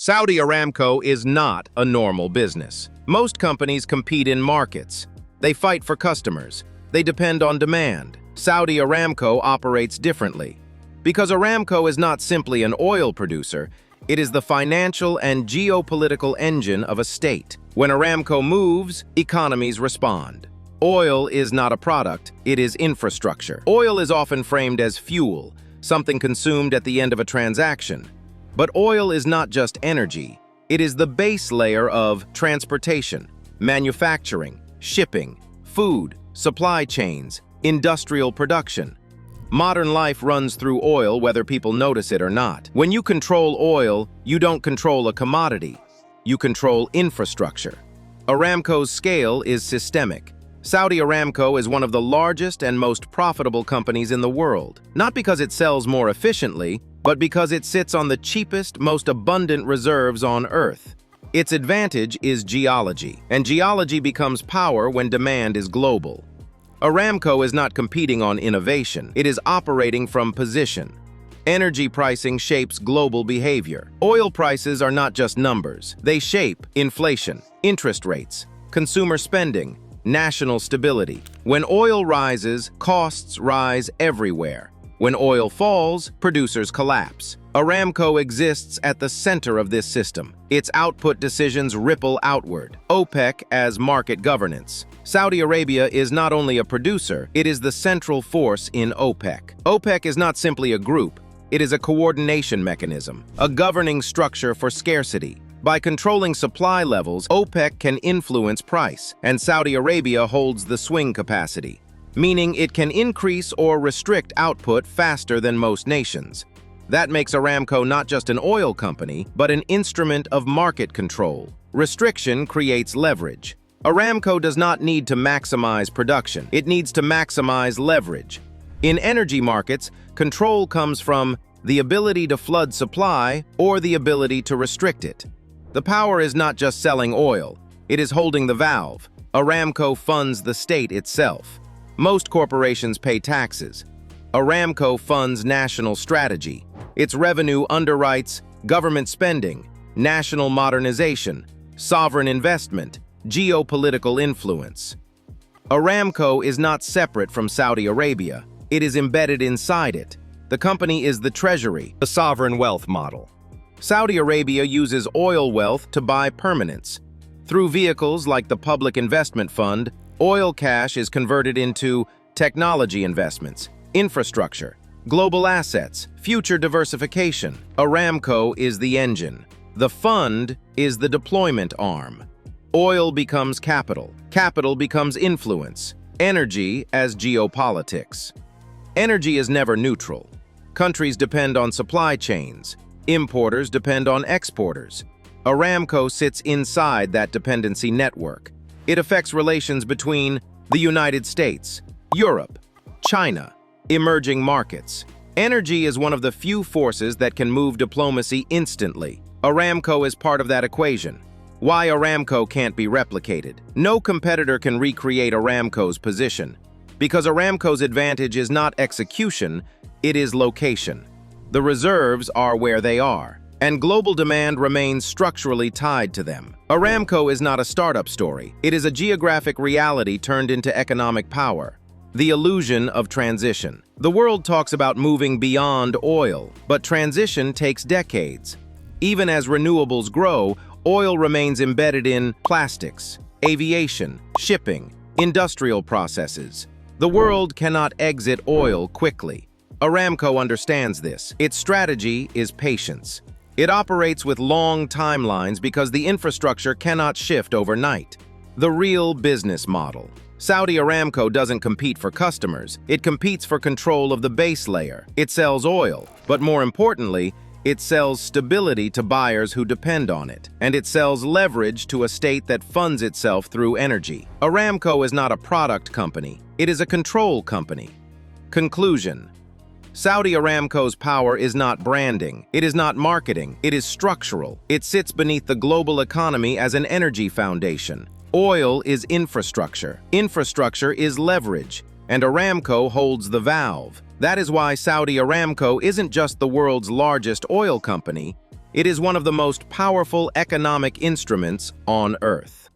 Saudi Aramco is not a normal business. Most companies compete in markets. They fight for customers. They depend on demand. Saudi Aramco operates differently. Because Aramco is not simply an oil producer, it is the financial and geopolitical engine of a state. When Aramco moves, economies respond. Oil is not a product, it is infrastructure. Oil is often framed as fuel, something consumed at the end of a transaction. But oil is not just energy. It is the base layer of transportation, manufacturing, shipping, food, supply chains, industrial production. Modern life runs through oil whether people notice it or not. When you control oil, you don't control a commodity. You control infrastructure. Aramco's scale is systemic. Saudi Aramco is one of the largest and most profitable companies in the world, not because it sells more efficiently, but because it sits on the cheapest, most abundant reserves on Earth. Its advantage is geology, and geology becomes power when demand is global. Aramco is not competing on innovation, it is operating from position. Energy pricing shapes global behavior. Oil prices are not just numbers. They shape inflation, interest rates, consumer spending, national stability. When oil rises, costs rise everywhere. When oil falls, producers collapse. Aramco exists at the center of this system. Its output decisions ripple outward. OPEC as market governance. Saudi Arabia is not only a producer, it is the central force in OPEC. OPEC is not simply a group, it is a coordination mechanism, a governing structure for scarcity. By controlling supply levels, OPEC can influence price, and Saudi Arabia holds the swing capacity, meaning it can increase or restrict output faster than most nations. That makes Aramco not just an oil company, but an instrument of market control. Restriction creates leverage. Aramco does not need to maximize production, it needs to maximize leverage. In energy markets, control comes from the ability to flood supply or the ability to restrict it. The power is not just selling oil, it is holding the valve. Aramco funds the state itself. Most corporations pay taxes. Aramco funds national strategy. Its revenue underwrites government spending, national modernization, sovereign investment, geopolitical influence. Aramco is not separate from Saudi Arabia. It is embedded inside it. The company is the treasury, the sovereign wealth model. Saudi Arabia uses oil wealth to buy permanence. Through vehicles like the Public Investment Fund, oil cash is converted into technology investments, infrastructure, global assets, future diversification. Aramco is the engine. The fund is the deployment arm. Oil becomes capital. Capital becomes influence. Energy as geopolitics. Energy is never neutral. Countries depend on supply chains. Importers depend on exporters. Aramco sits inside that dependency network. It affects relations between the United States, Europe, China, emerging markets. Energy is one of the few forces that can move diplomacy instantly. Aramco is part of that equation. Why Aramco can't be replicated? No competitor can recreate Aramco's position. Because Aramco's advantage is not execution, it is location. The reserves are where they are, and global demand remains structurally tied to them. Aramco is not a startup story. It is a geographic reality turned into economic power. The illusion of transition. The world talks about moving beyond oil, but transition takes decades. Even as renewables grow, oil remains embedded in plastics, aviation, shipping, industrial processes. The world cannot exit oil quickly. Aramco understands this. Its strategy is patience. It operates with long timelines because the infrastructure cannot shift overnight. The real business model. Saudi Aramco doesn't compete for customers, it competes for control of the base layer. It sells oil, but more importantly, it sells stability to buyers who depend on it, and it sells leverage to a state that funds itself through energy. Aramco is not a product company, it is a control company. Conclusion. Saudi Aramco's power is not branding, it is not marketing, it is structural. It sits beneath the global economy as an energy foundation. Oil is infrastructure. Infrastructure is leverage, and Aramco holds the valve. That is why Saudi Aramco isn't just the world's largest oil company, It is one of the most powerful economic instruments on Earth.